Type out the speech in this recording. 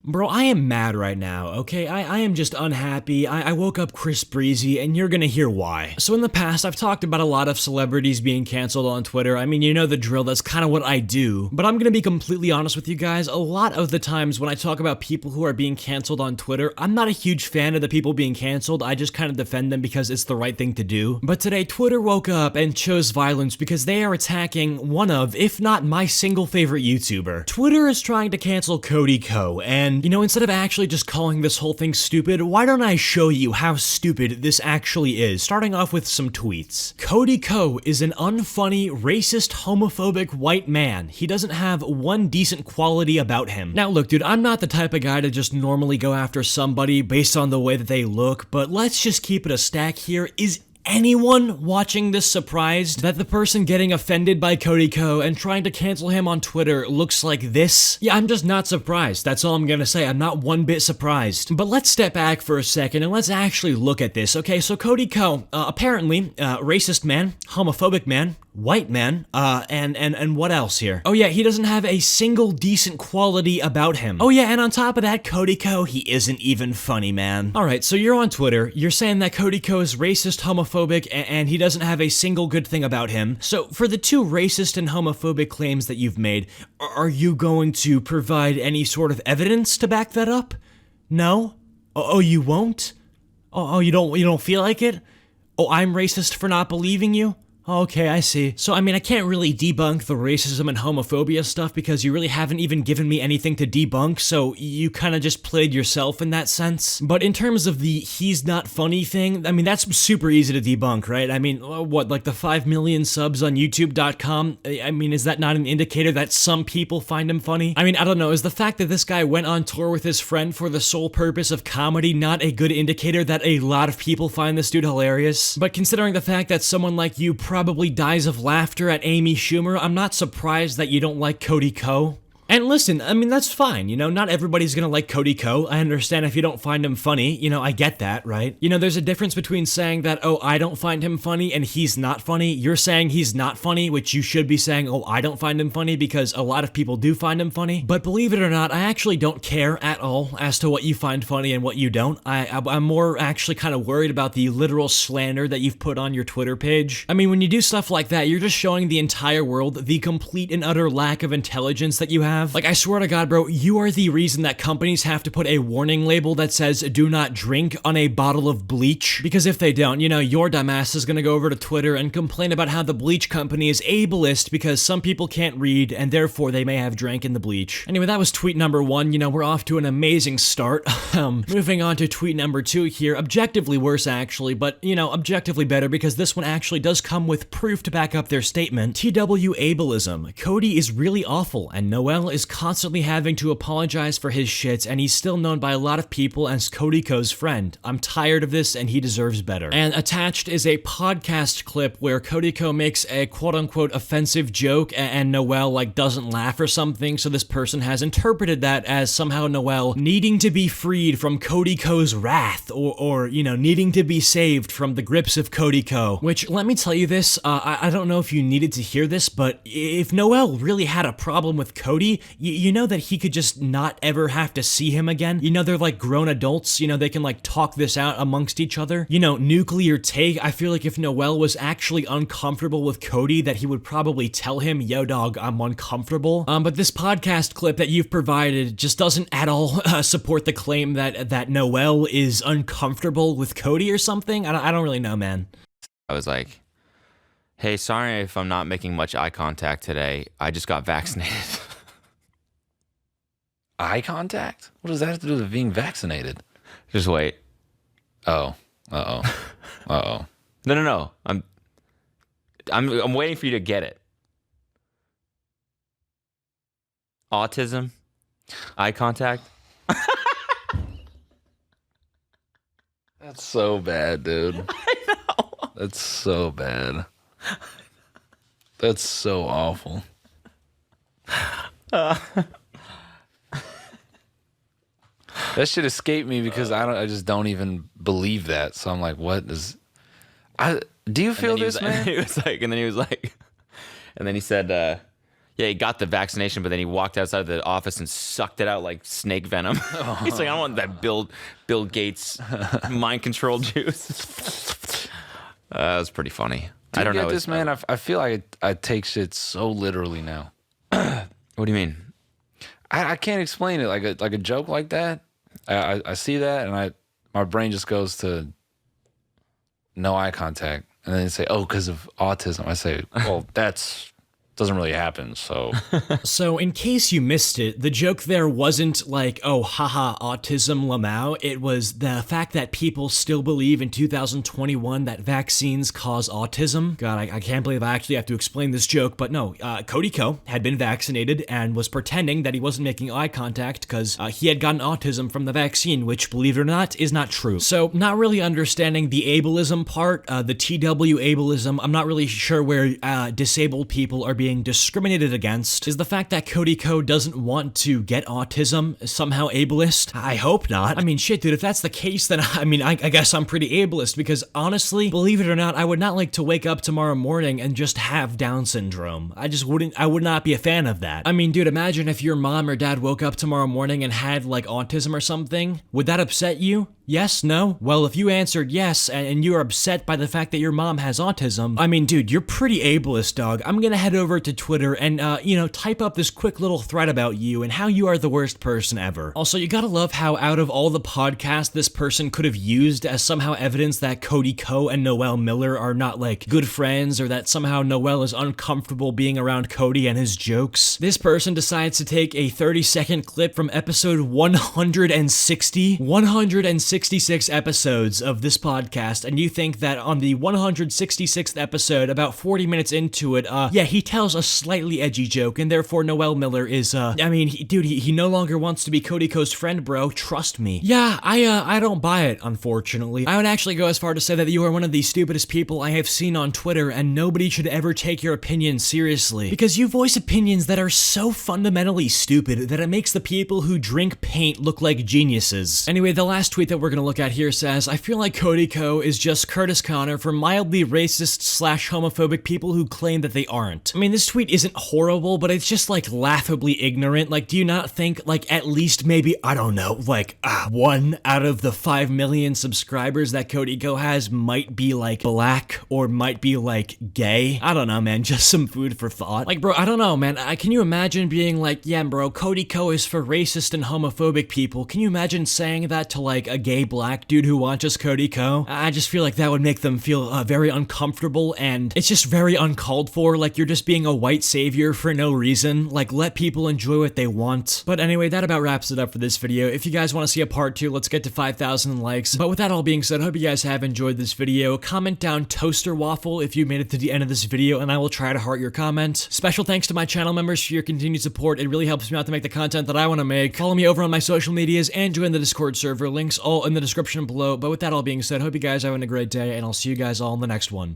Bro, I am mad right now, okay? I am just unhappy. I woke up Chris Breezy, and you're gonna hear why. So in the past, I've talked about a lot of celebrities being canceled on Twitter. I mean, you know the drill, that's kind of what I do. But I'm gonna be completely honest with you guys, a lot of the times when I talk about people who are being canceled on Twitter, I'm not a huge fan of the people being canceled. I just kind of defend them because it's the right thing to do. But today, Twitter woke up and chose violence because they are attacking one of, if not my single favorite YouTuber. Twitter is trying to cancel Cody Ko, and you know, instead of actually just calling this whole thing stupid, why don't I show you how stupid this actually is, starting off with some tweets. Cody Ko is an unfunny, racist, homophobic white man. He doesn't have one decent quality about him. Now look, dude, I'm not the type of guy to just normally go after somebody based on the way that they look, but let's just keep it a stack here. Is anyone watching this surprised that the person getting offended by Cody Ko and trying to cancel him on Twitter looks like this? Yeah, I'm just not surprised. That's all I'm gonna say. I'm not one bit surprised. But let's step back for a second and let's actually look at this. Okay, so Cody Ko, apparently, racist man, homophobic man, white man, and what else here? Oh yeah, he doesn't have a single decent quality about him. Oh yeah, and on top of that, Cody Ko, he isn't even funny, man. Alright, so you're on Twitter, you're saying that Cody Ko is racist, homophobic, and he doesn't have a single good thing about him. So for the two racist and homophobic claims that you've made, are you going to provide any sort of evidence to back that up? No? Oh, you won't? Oh, you don't feel like it? Oh, I'm racist for not believing you? Okay, I see. So, I mean, I can't really debunk the racism and homophobia stuff because you really haven't even given me anything to debunk, so you kind of just played yourself in that sense. But in terms of the he's not funny thing, I mean, that's super easy to debunk, right? I mean, what, like the 5 million subs on YouTube.com? I mean, is that not an indicator that some people find him funny? I mean, I don't know, is the fact that this guy went on tour with his friend for the sole purpose of comedy not a good indicator that a lot of people find this dude hilarious? But considering the fact that someone like you probably dies of laughter at Amy Schumer, I'm not surprised that you don't like Cody Ko. And listen, I mean, that's fine, you know, not everybody's gonna like Cody Ko. I understand if you don't find him funny, you know, I get that, right? You know, there's a difference between saying that, oh, I don't find him funny and he's not funny. You're saying he's not funny, which you should be saying, oh, I don't find him funny, because a lot of people do find him funny. But believe it or not, I actually don't care at all as to what you find funny and what you don't. I'm more actually kind of worried about the literal slander that you've put on your Twitter page. I mean, when you do stuff like that, you're just showing the entire world the complete and utter lack of intelligence that you have. Like, I swear to God, bro, you are the reason that companies have to put a warning label that says do not drink on a bottle of bleach. Because if they don't, you know, your dumbass is gonna go over to Twitter and complain about how the bleach company is ableist because some people can't read and therefore they may have drank in the bleach. Anyway, that was tweet number 1. You know, we're off to an amazing start. Moving on to tweet number 2 here. Objectively worse, actually, but, you know, objectively better because this one actually does come with proof to back up their statement. TW ableism. Cody is really awful and Noel is constantly having to apologize for his shit, and he's still known by a lot of people as Cody Ko's friend. I'm tired of this and he deserves better. And attached is a podcast clip where Cody Ko makes a quote-unquote offensive joke and Noel like doesn't laugh or something, so this person has interpreted that as somehow Noel needing to be freed from Cody Ko's wrath or you know, needing to be saved from the grips of Cody Ko. Which, let me tell you this, I don't know if you needed to hear this, but if Noel really had a problem with Cody, you know that he could just not ever have to see him again. You know, they're like grown adults, you know, they can like talk this out amongst each other. You know, nuclear take, I feel like if Noel was actually uncomfortable with Cody, that he would probably tell him, yo dog, I'm uncomfortable. But this podcast clip that you've provided just doesn't at all support the claim that Noel is uncomfortable with Cody or something. I don't really know, man. I was like, hey, sorry if I'm not making much eye contact today. I just got vaccinated. Eye contact? What does that have to do with being vaccinated? Just wait. Oh. Uh-oh. Uh-oh. No. I'm waiting for you to get it. Autism? Eye contact? That's so bad, dude. I know. That's so bad. That's so awful. That shit escaped me because I just don't even believe that. So I'm like, what is? Do you feel this, man? And then he was like, and then he said, Yeah, he got the vaccination, but then he walked outside the office and sucked it out like snake venom. He's like, I don't want that Bill Gates mind control juice. That's pretty funny. Do I don't you know. get this, man? I feel like I take shit so literally now. What do you mean? I can't explain it. Like a joke like that. I see that and my brain just goes to no eye contact, and then they say, "Oh, because of autism." I say, "Well, that's doesn't really happen." So, So in case you missed it, the joke there wasn't like, oh, haha, autism Lamau. It was the fact that people still believe in 2021 that vaccines cause autism. God, I can't believe I actually have to explain this joke, but no, Cody Ko had been vaccinated and was pretending that he wasn't making eye contact because he had gotten autism from the vaccine, which, believe it or not, is not true. So not really understanding the ableism part, the TW ableism. I'm not really sure where disabled people are being discriminated against. Is the fact that Cody Ko doesn't want to get autism somehow ableist? I hope not. I mean, shit, dude, if that's the case, then I guess I'm pretty ableist, because honestly, believe it or not, I would not like to wake up tomorrow morning and just have Down syndrome. I would not be a fan of that. I mean, dude, imagine if your mom or dad woke up tomorrow morning and had like autism or something. Would that upset you? Yes? No? Well, if you answered yes and you're upset by the fact that your mom has autism, I mean, dude, you're pretty ableist, dog. I'm gonna head over to Twitter and, type up this quick little thread about you and how you are the worst person ever. Also, you gotta love how out of all the podcasts this person could have used as somehow evidence that Cody Ko and Noel Miller are not, like, good friends, or that somehow Noel is uncomfortable being around Cody and his jokes. This person decides to take a 30-second clip from episode 166 episodes of this podcast, and you think that on the 166th episode, about 40 minutes into it, he tells a slightly edgy joke, and therefore Noel Miller is, he no longer wants to be Cody Ko's friend, bro. Trust me. Yeah, I don't buy it, unfortunately. I would actually go as far to say that you are one of the stupidest people I have seen on Twitter, and nobody should ever take your opinion seriously. Because you voice opinions that are so fundamentally stupid that it makes the people who drink paint look like geniuses. Anyway, the last tweet that we're gonna look at here says, I feel like Cody Ko is just Curtis Connor for mildly racist / homophobic people who claim that they aren't. I mean, this tweet isn't horrible, but it's just like laughably ignorant. Like, do you not think like at least maybe, I don't know, like 1 out of the 5 million subscribers that Cody Ko has might be like black or might be like gay? I don't know, man, just some food for thought. Like, bro, I don't know, man. Can you imagine being like, yeah, bro, Cody Ko is for racist and homophobic people? Can you imagine saying that to like a gay black dude who watches Cody Ko? I just feel like that would make them feel very uncomfortable, and it's just very uncalled for. Like, you're just being a white savior for no reason. Like, let people enjoy what they want. But anyway, that about wraps it up for this video. If you guys want to see a part 2, let's get to 5,000 likes. But with that all being said, I hope you guys have enjoyed this video. Comment down toaster waffle if you made it to the end of this video, and I will try to heart your comment. Special thanks to my channel members for your continued support. It really helps me out to make the content that I want to make. Follow me over on my social medias and join the Discord server. Links all in the description below. But with that all being said, hope you guys are having a great day, and I'll see you guys all in the next one.